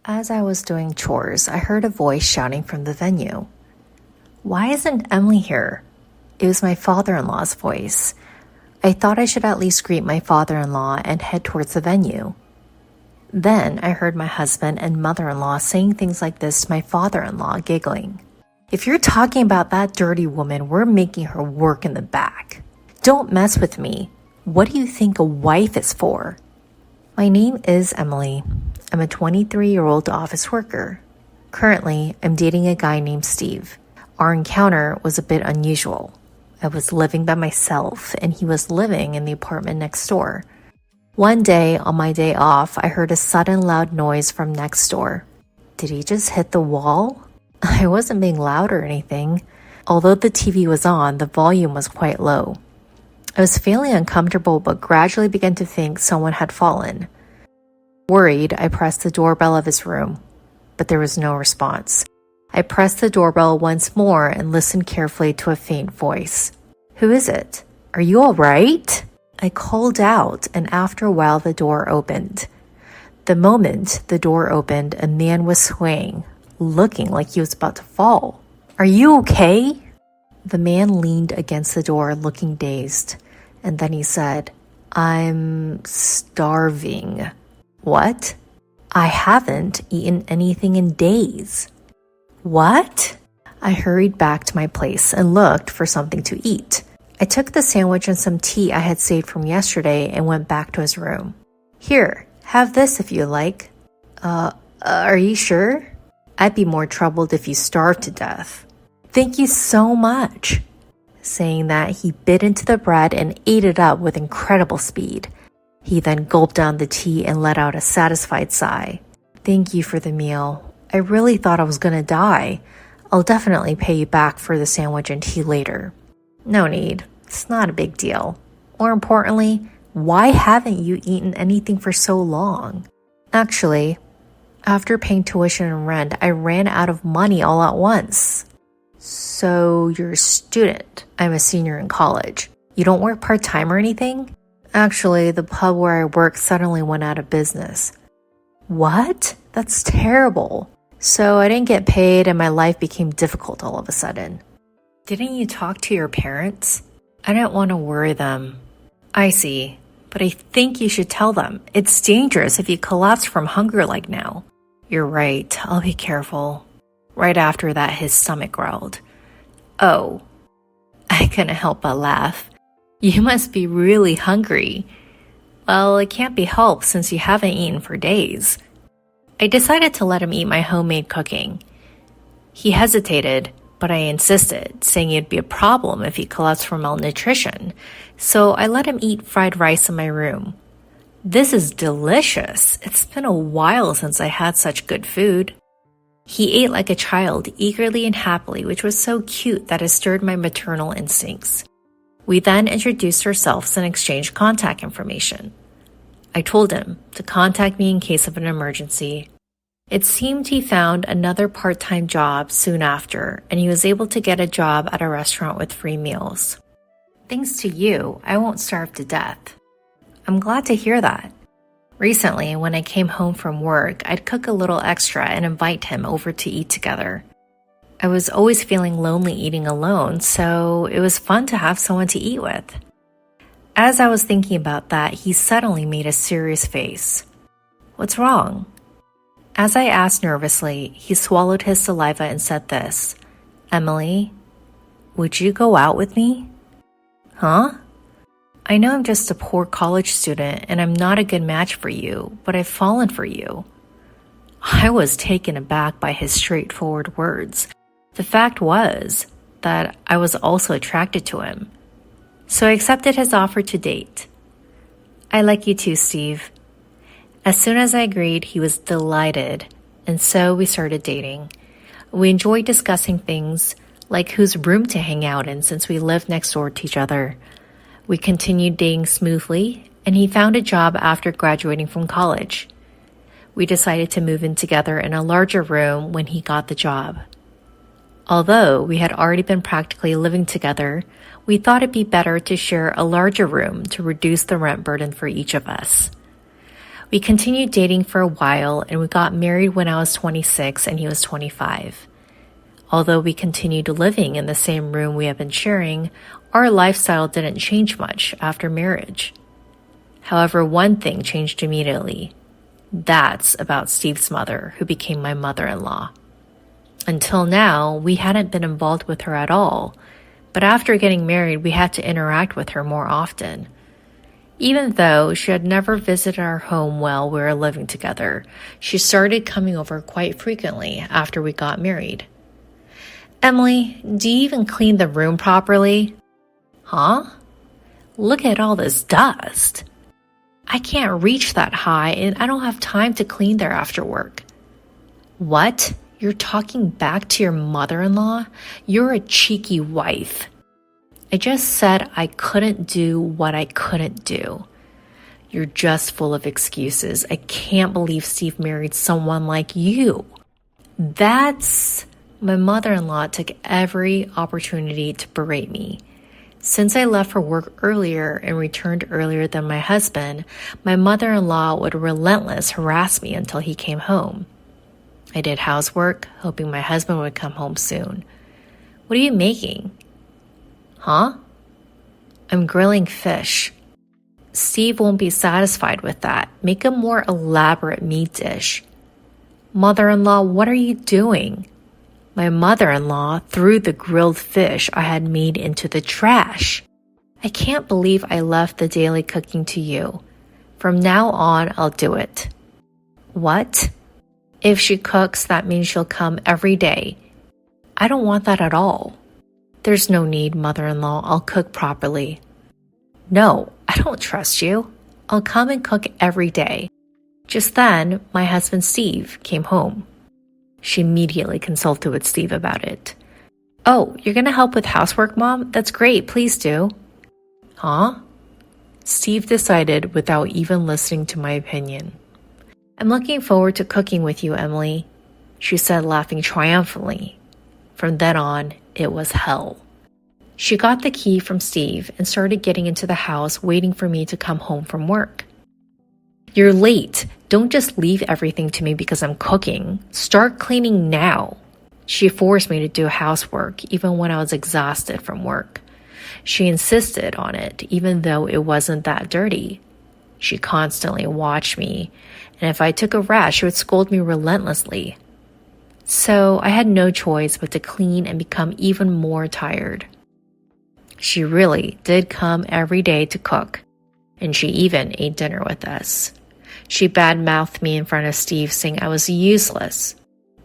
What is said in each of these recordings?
As I was doing chores, I heard a voice shouting from the venue. "Why isn't Emily here?" It was my father-in-law's voice. I thought I should at least greet my father-in-law and head towards the venue. Then I heard my husband and mother-in-law saying things like this to my father-in-law, giggling. "If you're talking about that dirty woman, we're making her work in the back. Don't mess with me. What do you think a wife is for?" My name is Emily. I'm a 23-year-old office worker. Currently, I'm dating a guy named Steve. Our encounter was a bit unusual. I was living by myself, and he was living in the apartment next door. One day, on my day off, I heard a sudden loud noise from next door. Did he just hit the wall? I wasn't being loud or anything. Although the TV was on, the volume was quite low. I was feeling uncomfortable, but gradually began to think someone had fallen. Worried, I pressed the doorbell of his room, but there was no response. I pressed the doorbell once more and listened carefully to a faint voice. "Who is it? Are you all right?" I called out, and after a while the door opened. The moment the door opened, a man was swaying, looking like he was about to fall. "Are you okay?" The man leaned against the door, looking dazed, and then he said, "I'm starving." "What?" "I haven't eaten anything in days." "What?" I hurried back to my place and looked for something to eat. I took the sandwich and some tea I had saved from yesterday and went back to his room. "Here, have this if you like." Are you sure? I'd be more troubled if you starved to death." "Thank you so much." Saying that, he bit into the bread and ate it up with incredible speed. He then gulped down the tea and let out a satisfied sigh. "Thank you for the meal. I really thought I was gonna die. I'll definitely pay you back for the sandwich and tea later." "No need. It's not a big deal. More importantly, why haven't you eaten anything for so long?" "Actually, after paying tuition and rent, I ran out of money all at once." "So you're a student?" "I'm a senior in college." "You don't work part-time or anything?" "Actually, the pub where I work suddenly went out of business." "What? That's terrible." "So I didn't get paid and my life became difficult all of a sudden." "Didn't you talk to your parents?" "I didn't want to worry them." "I see. But I think you should tell them. It's dangerous if you collapse from hunger like now." "You're right. I'll be careful." Right after that, his stomach growled. "Oh." I couldn't help but laugh. "You must be really hungry." "Well, it can't be helped since you haven't eaten for days." I decided to let him eat my homemade cooking. He hesitated, but I insisted, saying it'd be a problem if he collapsed from malnutrition, so I let him eat fried rice in my room. "This is delicious. It's been a while since I had such good food." He ate like a child, eagerly and happily, which was so cute that it stirred my maternal instincts. We then introduced ourselves and exchanged contact information. I told him to contact me in case of an emergency. It seemed he found another part-time job soon after, and he was able to get a job at a restaurant with free meals. "Thanks to you, I won't starve to death." "I'm glad to hear that." Recently, when I came home from work, I'd cook a little extra and invite him over to eat together. I was always feeling lonely eating alone, so it was fun to have someone to eat with. As I was thinking about that, he suddenly made a serious face. "What's wrong?" As I asked nervously, he swallowed his saliva and said this, "Emily, would you go out with me?" "Huh?" "I know I'm just a poor college student and I'm not a good match for you, but I've fallen for you." I was taken aback by his straightforward words. The fact was that I was also attracted to him. So I accepted his offer to date. "I like you too, Steve." As soon as I agreed, he was delighted, and so we started dating. We enjoyed discussing things like whose room to hang out in since we lived next door to each other. We continued dating smoothly, and he found a job after graduating from college. We decided to move in together in a larger room when he got the job. Although we had already been practically living together, we thought it'd be better to share a larger room to reduce the rent burden for each of us. We continued dating for a while, and we got married when I was 26 and he was 25. Although we continued living in the same room we had been sharing, our lifestyle didn't change much after marriage. However, one thing changed immediately. That's about Steve's mother, who became my mother-in-law. Until now, we hadn't been involved with her at all, but after getting married, we had to interact with her more often. Even though she had never visited our home while we were living together, she started coming over quite frequently after we got married. Emily, do you even clean the room properly? Huh? Look at all this dust. I can't reach that high and I don't have time to clean there after work. What? You're talking back to your mother-in-law? You're a cheeky wife. I just said I couldn't do what I couldn't do. You're just full of excuses. I can't believe Steve married someone like you. My mother-in-law took every opportunity to berate me. Since I left for work earlier and returned earlier than my husband, my mother-in-law would relentlessly harass me until he came home. I did housework, hoping my husband would come home soon. What are you making? Huh? I'm grilling fish. Steve won't be satisfied with that. Make a more elaborate meat dish. Mother-in-law, what are you doing? My mother-in-law threw the grilled fish I had made into the trash. I can't believe I left the daily cooking to you. From now on, I'll do it. What? If she cooks, that means she'll come every day. I don't want that at all. There's no need, mother-in-law. I'll cook properly. No, I don't trust you. I'll come and cook every day. Just then, my husband Steve came home. She immediately consulted with Steve about it. Oh, you're going to help with housework, Mom? That's great. Please do. Huh? Steve decided without even listening to my opinion. I'm looking forward to cooking with you, Emily, she said, laughing triumphantly. From then on, it was hell. She got the key from Steve and started getting into the house, waiting for me to come home from work. You're late. Don't just leave everything to me because I'm cooking. Start cleaning now. She forced me to do housework even when I was exhausted from work. She insisted on it even though it wasn't that dirty. She constantly watched me, and if I took a rest, she would scold me relentlessly. So I had no choice but to clean and become even more tired. She really did come every day to cook, and she even ate dinner with us. She bad-mouthed me in front of Steve, saying I was useless.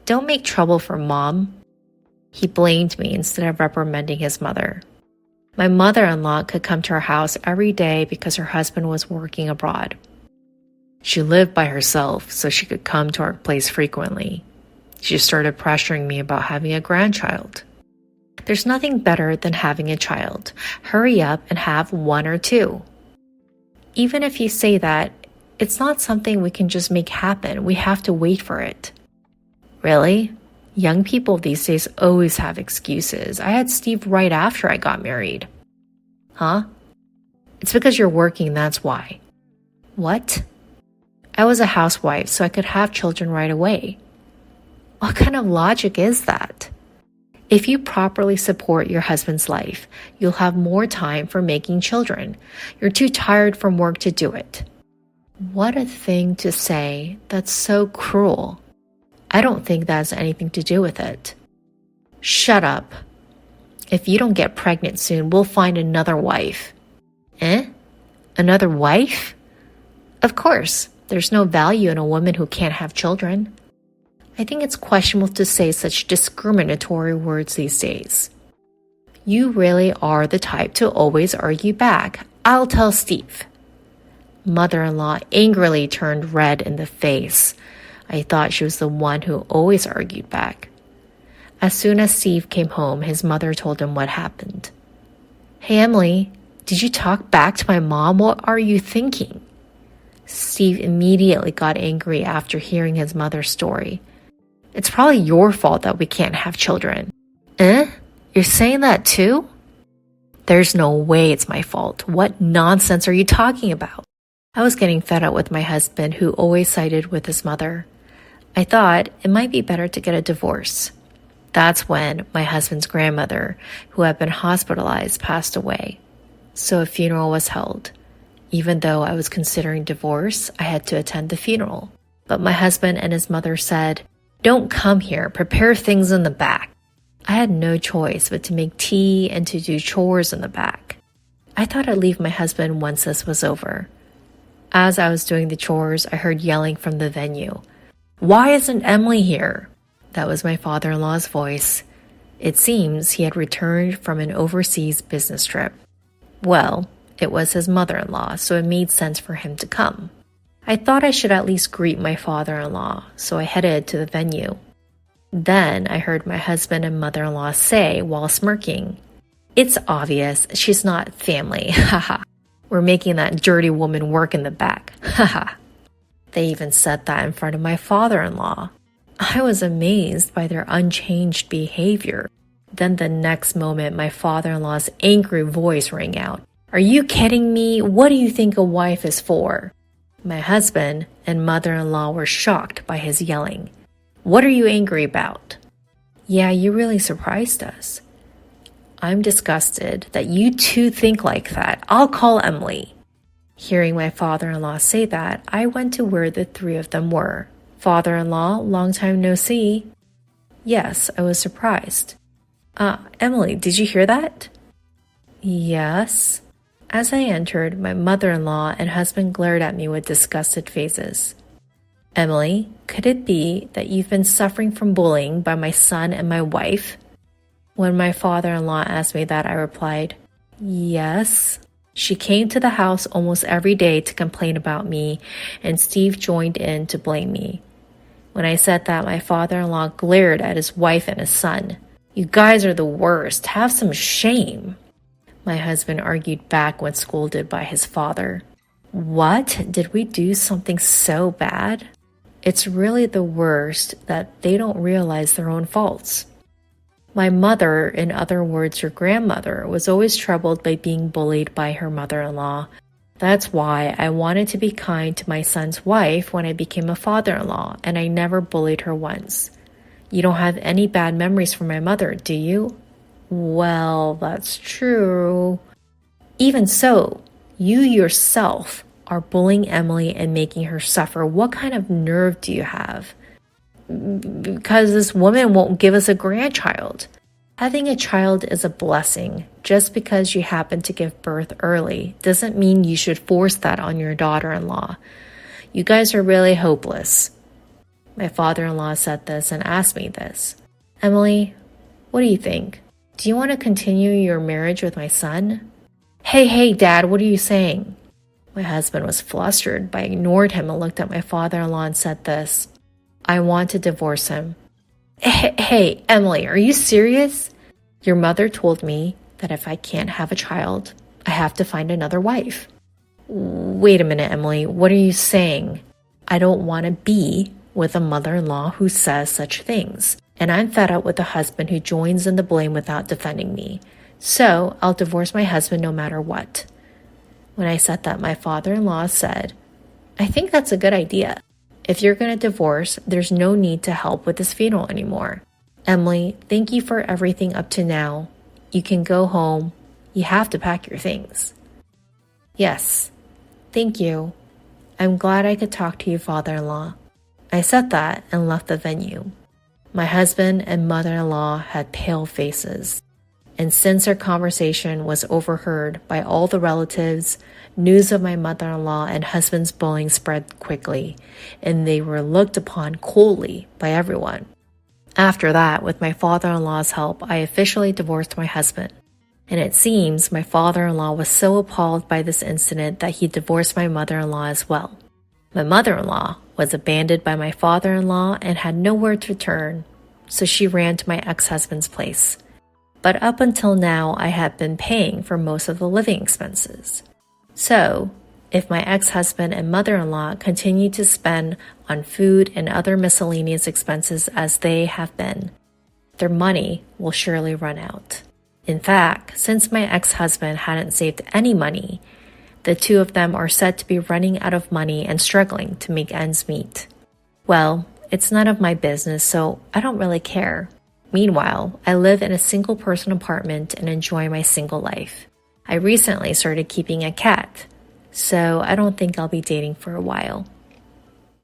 Don't make trouble for Mom. He blamed me instead of reprimanding his mother. My mother-in-law could come to our house every day because her husband was working abroad. She lived by herself, so she could come to our place frequently. She started pressuring me about having a grandchild. There's nothing better than having a child. Hurry up and have one or two. Even if you say that, it's not something we can just make happen. We have to wait for it. Really? Young people these days always have excuses. I had Steve right after I got married. Huh? It's because you're working, that's why. What? I was a housewife, so I could have children right away. What kind of logic is that? If you properly support your husband's life, you'll have more time for making children. You're too tired from work to do it. What a thing to say. That's so cruel. I don't think that has anything to do with it. Shut up. If you don't get pregnant soon, we'll find another wife. Eh? Another wife? Of course, there's no value in a woman who can't have children. I think it's questionable to say such discriminatory words these days. You really are the type to always argue back. I'll tell Steve. Mother-in-law angrily turned red in the face. I thought she was the one who always argued back. As soon as Steve came home, his mother told him what happened. Hey, Emily, did you talk back to my mom? What are you thinking? Steve immediately got angry after hearing his mother's story. It's probably your fault that we can't have children. Eh? You're saying that too? There's no way it's my fault. What nonsense are you talking about? I was getting fed up with my husband, who always sided with his mother. I thought it might be better to get a divorce. That's when my husband's grandmother, who had been hospitalized, passed away. So a funeral was held. Even though I was considering divorce, I had to attend the funeral. But my husband and his mother said, "Don't come here, prepare things in the back." I had no choice but to make tea and to do chores in the back. I thought I'd leave my husband once this was over. As I was doing the chores, I heard yelling from the venue. "Why isn't Emily here?" That was my father-in-law's voice. It seems he had returned from an overseas business trip. Well, it was his mother-in-law, so it made sense for him to come. I thought I should at least greet my father-in-law, so I headed to the venue. Then I heard my husband and mother-in-law say while smirking, "It's obvious she's not family, haha. We're making that dirty woman work in the back, haha." They even said that in front of my father-in-law. I was amazed by their unchanged behavior. Then the next moment, my father-in-law's angry voice rang out. "Are you kidding me? What do you think a wife is for?" My husband and mother-in-law were shocked by his yelling. "What are you angry about?" "Yeah, you really surprised us." "I'm disgusted that you two think like that. I'll call Emily." Hearing my father-in-law say that, I went to where the three of them were. "Father-in-law, long time no see." Yes, I was surprised. Emily, did you hear that?" "Yes." As I entered, my mother-in-law and husband glared at me with disgusted faces. "Emily, could it be that you've been suffering from bullying by my son and my wife?" When my father-in-law asked me that, I replied, "Yes." She came to the house almost every day to complain about me, and Steve joined in to blame me. When I said that, my father-in-law glared at his wife and his son. "You guys are the worst. Have some shame." My husband argued back when scolded by his father. "What? Did we do something so bad?" It's really the worst that they don't realize their own faults. My mother, in other words your grandmother, was always troubled by being bullied by her mother-in-law. That's why I wanted to be kind to my son's wife when I became a father-in-law, and I never bullied her once. You don't have any bad memories from my mother, do you? Well, that's true. Even so, you yourself are bullying Emily and making her suffer. What kind of nerve do you have? Because this woman won't give us a grandchild. Having a child is a blessing. Just because you happen to give birth early doesn't mean you should force that on your daughter-in-law. You guys are really hopeless. My father-in-law said this and asked me this. Emily, what do you think? Do you want to continue your marriage with my son? Hey, Dad, what are you saying? My husband was flustered, but I ignored him and looked at my father-in-law and said this. I want to divorce him. Hey, Emily, are you serious? Your mother told me that if I can't have a child, I have to find another wife. Wait a minute, Emily, what are you saying? I don't want to be with a mother-in-law who says such things, and I'm fed up with a husband who joins in the blame without defending me. So I'll divorce my husband no matter what. When I said that, my father-in-law said, I think that's a good idea. If you're going to divorce, there's no need to help with this funeral anymore. Emily, thank you for everything up to now. You can go home. You have to pack your things. Yes, thank you. I'm glad I could talk to you, father-in-law. I said that and left the venue. My husband and mother-in-law had pale faces. And since our conversation was overheard by all the relatives, news of my mother-in-law and husband's bullying spread quickly, and they were looked upon coldly by everyone. After that, with my father-in-law's help, I officially divorced my husband. And it seems my father-in-law was so appalled by this incident that he divorced my mother-in-law as well. My mother-in-law was abandoned by my father-in-law and had nowhere to turn, so she ran to my ex-husband's place. But up until now, I had been paying for most of the living expenses. So, if my ex-husband and mother-in-law continue to spend on food and other miscellaneous expenses as they have been, their money will surely run out. In fact, since my ex-husband hadn't saved any money, The two of them are said to be running out of money and struggling to make ends meet. Well, it's none of my business, so I don't really care. Meanwhile, I live in a single-person apartment and enjoy my single life. I recently started keeping a cat, so I don't think I'll be dating for a while.